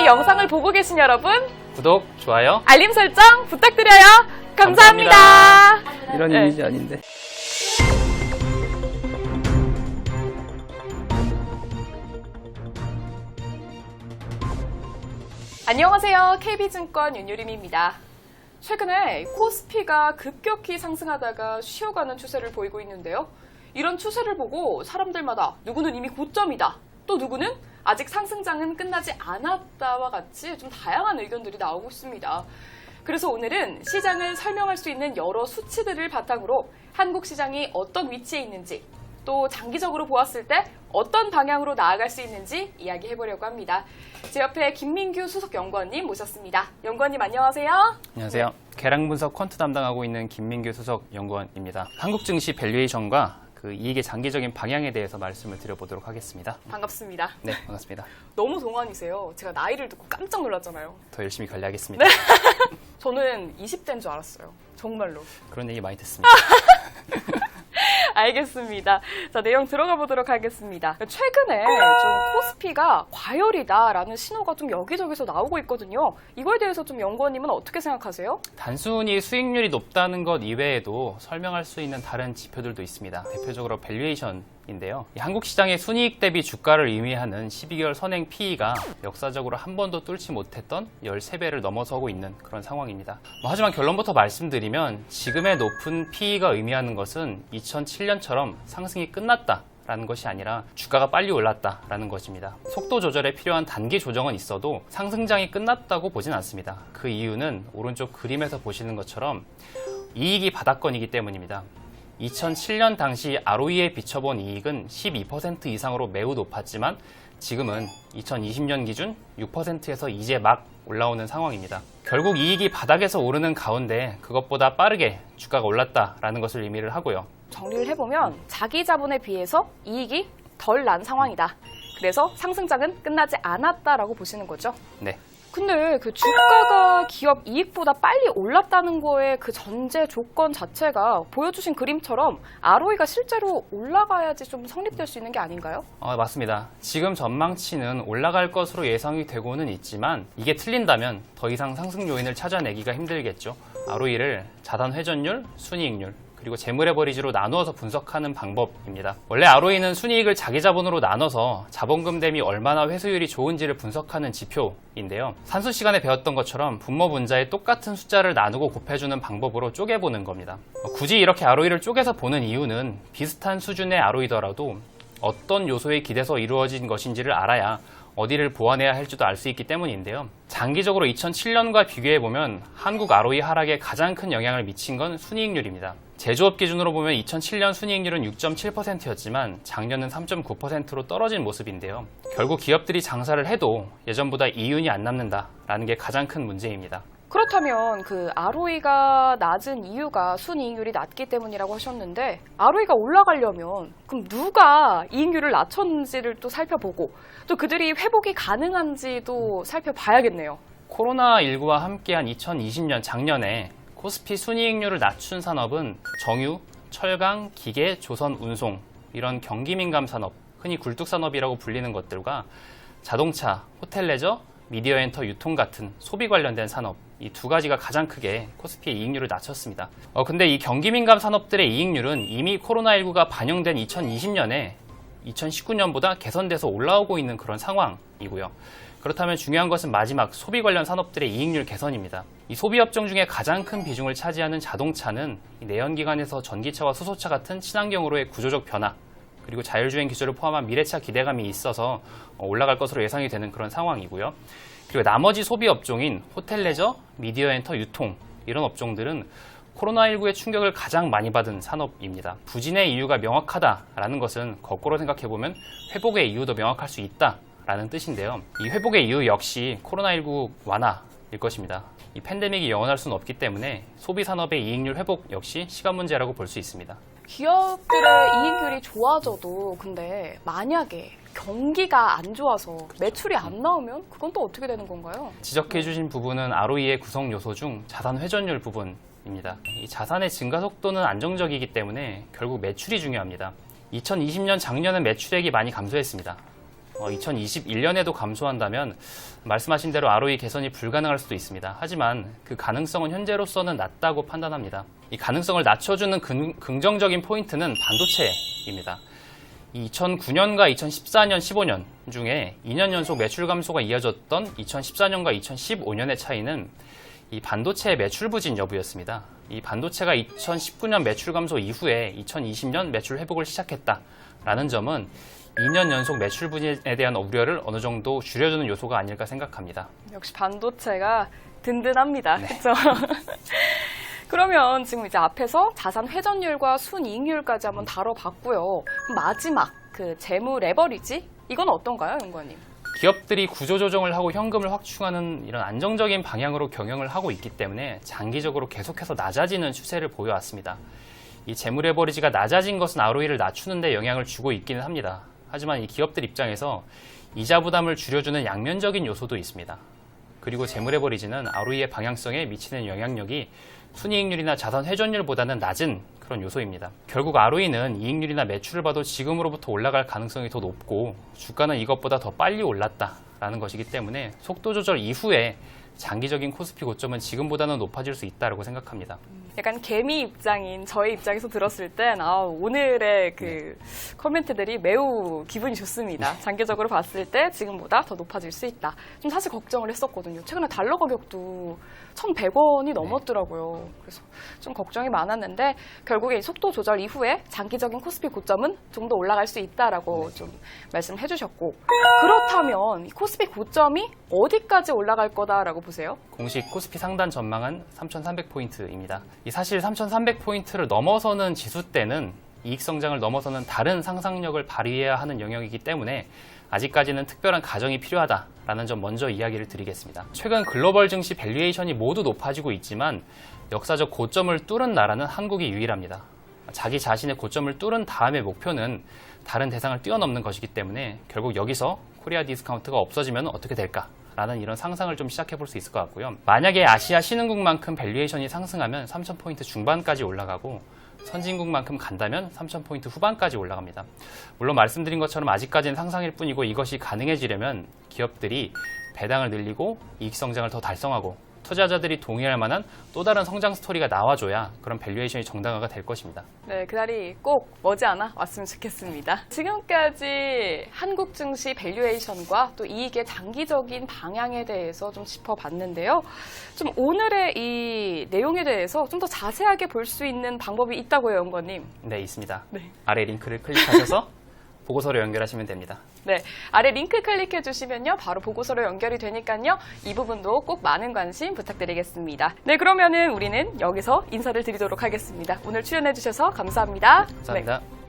이 영상을 보고 계신 여러분, 구독, 좋아요, 알림 설정 부탁드려요. 감사합니다. 이런 네. 이미지 아닌데. 안녕하세요. KB증권 윤유림입니다. 최근에 코스피가 급격히 상승하다가 쉬어가는 추세를 보이고 있는데요. 이런 추세를 보고 사람들마다 누구는 이미 고점이다, 또 누구는 아직 상승장은 끝나지 않았다와 같이 좀 다양한 의견들이 나오고 있습니다. 그래서 오늘은 시장을 설명할 수 있는 여러 수치들을 바탕으로 한국 시장이 어떤 위치에 있는지, 또 장기적으로 보았을 때 어떤 방향으로 나아갈 수 있는지 이야기해보려고 합니다. 제 옆에 김민규 수석연구원님 모셨습니다. 연구원님 안녕하세요. 안녕하세요. 계량 분석 퀀트 담당하고 있는 김민규 수석연구원입니다. 한국 증시 밸류에이션과 그 이익의 장기적인 방향에 대해서 말씀을 드려보도록 하겠습니다. 반갑습니다. 네, 반갑습니다. 너무 동안이세요. 제가 나이를 듣고 깜짝 놀랐잖아요. 더 열심히 관리하겠습니다. 저는 20대인 줄 알았어요. 정말로. 그런 얘기 많이 듣습니다. 알겠습니다. 자, 내용 들어가 보도록 하겠습니다. 최근에 좀 코스피가 과열이다라는 신호가 좀 여기저기서 나오고 있거든요. 이거에 대해서 좀 연구원님은 어떻게 생각하세요? 단순히 수익률이 높다는 것 이외에도 설명할 수 있는 다른 지표들도 있습니다. 대표적으로 밸류에이션인데요. 한국 시장의 순이익 대비 주가를 의미하는 12개월 선행 PE가 역사적으로 한 번도 뚫지 못했던 13배를 넘어서고 있는 그런 상황입니다. 하지만 결론부터 말씀드리면 지금의 높은 PE가 의미하는 것은 2007년처럼 상승이 끝났다 라는 것이 아니라 주가가 빨리 올랐다라는 것입니다. 속도 조절에 필요한 단기 조정은 있어도 상승장이 끝났다고 보진 않습니다. 그 이유는 오른쪽 그림에서 보시는 것처럼 이익이 바닥권이기 때문입니다. 2007년 당시 ROE에 비춰본 이익은 12% 이상으로 매우 높았지만 지금은 2020년 기준 6%에서 이제 막 올라오는 상황입니다. 결국 이익이 바닥에서 오르는 가운데 그것보다 빠르게 주가가 올랐다라는 것을 의미를 하고요. 정리를 해보면 자기 자본에 비해서 이익이 덜 난 상황이다. 그래서 상승장은 끝나지 않았다라고 보시는 거죠? 네. 근데 그 주가가 기업 이익보다 빨리 올랐다는 거에 그 전제 조건 자체가 보여주신 그림처럼 ROE가 실제로 올라가야지 좀 성립될 수 있는 게 아닌가요? 맞습니다. 지금 전망치는 올라갈 것으로 예상이 되고는 있지만 이게 틀린다면 더 이상 상승 요인을 찾아내기가 힘들겠죠. ROE를 자산 회전율, 순이익률, 그리고 재물의 버리지로 나누어서 분석하는 방법입니다. 원래 ROE는 순이익을 자기 자본으로 나눠서 자본금 대비 얼마나 회수율이 좋은지를 분석하는 지표인데요. 산수 시간에 배웠던 것처럼 분모 분자에 똑같은 숫자를 나누고 곱해주는 방법으로 쪼개보는 겁니다. 굳이 이렇게 ROE를 쪼개서 보는 이유는 비슷한 수준의 ROE더라도 어떤 요소에 기대서 이루어진 것인지를 알아야 어디를 보완해야 할지도 알 수 있기 때문인데요. 장기적으로 2007년과 비교해보면 한국 ROE 하락에 가장 큰 영향을 미친 건 순이익률입니다. 제조업 기준으로 보면 2007년 순이익률은 6.7%였지만 작년은 3.9%로 떨어진 모습인데요. 결국 기업들이 장사를 해도 예전보다 이윤이 안 남는다라는 게 가장 큰 문제입니다. 그렇다면 그 ROE가 낮은 이유가 순이익률이 낮기 때문이라고 하셨는데 ROE가 올라가려면 그럼 누가 이익률을 낮췄는지를 또 살펴보고 또 그들이 회복이 가능한지도 살펴봐야겠네요. 코로나19와 함께한 2020년 작년에 코스피 순이익률을 낮춘 산업은 정유, 철강, 기계, 조선, 운송 이런 경기민감 산업, 흔히 굴뚝산업이라고 불리는 것들과 자동차, 호텔 레저, 미디어 엔터 유통 같은 소비 관련된 산업 이 두 가지가 가장 크게 코스피의 이익률을 낮췄습니다. 근데 이 경기민감 산업들의 이익률은 이미 코로나19가 반영된 2020년에 2019년보다 개선돼서 올라오고 있는 그런 상황이고요. 그렇다면 중요한 것은 마지막 소비 관련 산업들의 이익률 개선입니다. 이 소비 업종 중에 가장 큰 비중을 차지하는 자동차는 내연기관에서 전기차와 수소차 같은 친환경으로의 구조적 변화 그리고 자율주행 기술을 포함한 미래차 기대감이 있어서 올라갈 것으로 예상이 되는 그런 상황이고요. 그리고 나머지 소비 업종인 호텔 레저, 미디어 엔터 유통 이런 업종들은 코로나19의 충격을 가장 많이 받은 산업입니다. 부진의 이유가 명확하다라는 것은 거꾸로 생각해보면 회복의 이유도 명확할 수 있다라는 뜻인데요. 이 회복의 이유 역시 코로나19 완화일 것입니다. 이 팬데믹이 영원할 수는 없기 때문에 소비 산업의 이익률 회복 역시 시간 문제라고 볼 수 있습니다. 기업들의 이익률이 좋아져도 근데 만약에 경기가 안 좋아서 매출이 안 나오면 그건 또 어떻게 되는 건가요? 지적해 주신 부분은 ROE의 구성 요소 중 자산 회전율 부분입니다. 이 자산의 증가 속도는 안정적이기 때문에 결국 매출이 중요합니다. 2020년 작년은 매출액이 많이 감소했습니다. 2021년에도 감소한다면 말씀하신 대로 ROE 개선이 불가능할 수도 있습니다. 하지만 그 가능성은 현재로서는 낮다고 판단합니다. 이 가능성을 낮춰주는 긍정적인 포인트는 반도체입니다. 2009년과 2014년, 15년 중에 2년 연속 매출 감소가 이어졌던 2014년과 2015년의 차이는 이 반도체의 매출 부진 여부였습니다. 이 반도체가 2019년 매출 감소 이후에 2020년 매출 회복을 시작했다라는 점은 2년 연속 매출 부진에 대한 우려를 어느 정도 줄여주는 요소가 아닐까 생각합니다. 역시 반도체가 든든합니다. 그렇죠? 그러면 지금 이제 앞에서 자산 회전율과 순이익률까지 한번 다뤄봤고요. 마지막 그 재무 레버리지 이건 어떤가요, 연구원님? 기업들이 구조조정을 하고 현금을 확충하는 이런 안정적인 방향으로 경영을 하고 있기 때문에 장기적으로 계속해서 낮아지는 추세를 보여왔습니다. 이 재무 레버리지가 낮아진 것은 ROE를 낮추는 데 영향을 주고 있기는 합니다. 하지만 이 기업들 입장에서 이자 부담을 줄여주는 양면적인 요소도 있습니다. 그리고 재무 레버리지는 ROE의 방향성에 미치는 영향력이 순이익률이나 자산 회전율보다는 낮은 그런 요소입니다. 결국 ROE는 이익률이나 매출을 봐도 지금으로부터 올라갈 가능성이 더 높고 주가는 이것보다 더 빨리 올랐다라는 것이기 때문에 속도 조절 이후에 장기적인 코스피 고점은 지금보다는 높아질 수 있다고 생각합니다. 약간 개미 입장인 저의 입장에서 들었을 땐 오늘의 그 코멘트들이 매우 기분이 좋습니다. 장기적으로 봤을 때 지금보다 더 높아질 수 있다. 좀 사실 걱정을 했었거든요. 최근에 달러 가격도 1,100원이 넘었더라고요. 그래서 좀 걱정이 많았는데 결국에 이 속도 조절 이후에 장기적인 코스피 고점은 좀 더 올라갈 수 있다라고 좀 말씀해 주셨고, 그렇다면 이 코스피 고점이 어디까지 올라갈 거다라고 보세요? 공식 코스피 상단 전망은 3,300포인트입니다. 이 사실 3,300포인트를 넘어서는 지수 때는 이익 성장을 넘어서는 다른 상상력을 발휘해야 하는 영역이기 때문에 아직까지는 특별한 가정이 필요하다라는 점 먼저 이야기를 드리겠습니다. 최근 글로벌 증시 밸류에이션이 모두 높아지고 있지만 역사적 고점을 뚫은 나라는 한국이 유일합니다. 자기 자신의 고점을 뚫은 다음의 목표는 다른 대상을 뛰어넘는 것이기 때문에 결국 여기서 코리아 디스카운트가 없어지면 어떻게 될까? 라는 이런 상상을 좀 시작해 볼 수 있을 것 같고요. 만약에 아시아 신흥국만큼 밸류에이션이 상승하면 3,000포인트 중반까지 올라가고 선진국만큼 간다면 3,000포인트 후반까지 올라갑니다. 물론 말씀드린 것처럼 아직까지는 상상일 뿐이고 이것이 가능해지려면 기업들이 배당을 늘리고 이익 성장을 더 달성하고 투자자들이 동의할 만한 또 다른 성장 스토리가 나와줘야 그런 밸류에이션이 정당화가 될 것입니다. 네, 그날이 꼭 머지않아 왔으면 좋겠습니다. 지금까지 한국 증시 밸류에이션과 또 이익의 장기적인 방향에 대해서 좀 짚어봤는데요. 좀 오늘의 이 내용에 대해서 좀 더 자세하게 볼 수 있는 방법이 있다고요, 연구원님? 네, 있습니다. 네. 아래 링크를 클릭하셔서 보고서로 연결하시면 됩니다. 네, 아래 링크 클릭해 주시면요, 바로 보고서로 연결이 되니까요, 이 부분도 꼭 많은 관심 부탁드리겠습니다. 네, 그러면은 우리는 여기서 인사를 드리도록 하겠습니다. 오늘 출연해 주셔서 감사합니다. 감사합니다. 네.